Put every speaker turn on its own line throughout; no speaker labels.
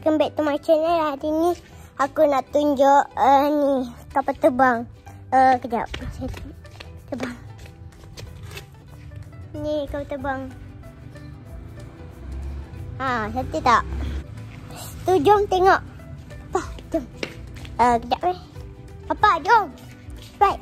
welcome back to my channel. Hari ni aku nak tunjuk ni kapal terbang. Kejap. Terbang. Ni kapal terbang. Cantik tak? Tu jom tengok. Papa, jom. Kejap Papa, jom. Cepat.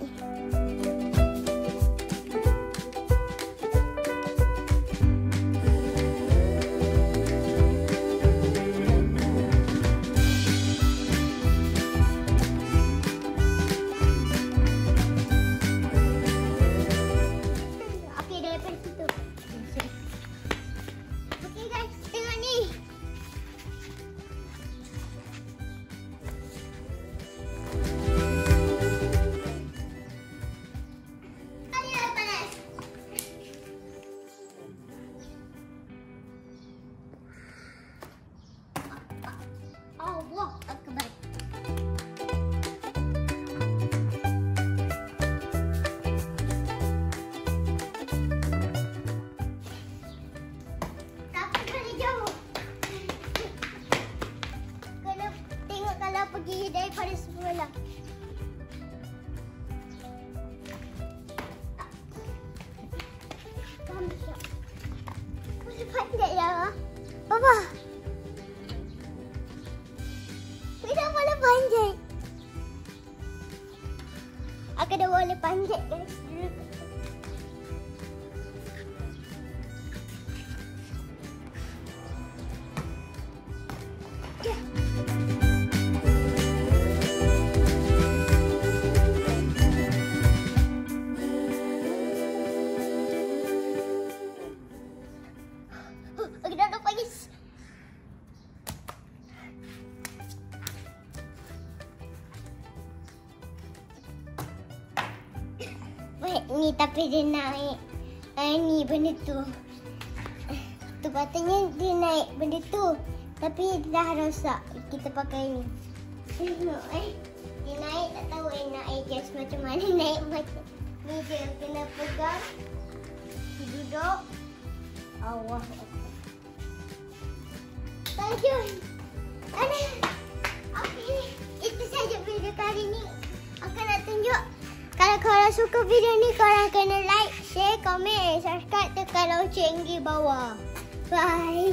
Pergi daripada semula. Boleh panjat ya? Papa. Tidak boleh panjat. Aku dah boleh panjat guys. Ni tapi dia naik ni benda tu. Tu patutnya dia naik benda tu. Tapi dah rosak. Kita pakai ni. Tengok dia naik tak tahu naik just macam mana naik macam ni je kena pegang. Duduk. Allah. Tajam. Okay. Itu saja video kali ni. Aku nak tunjuk. Kalau korang suka video ni, korang kena like, share, komen, subscribe, tekan lonceng di bawah. Bye.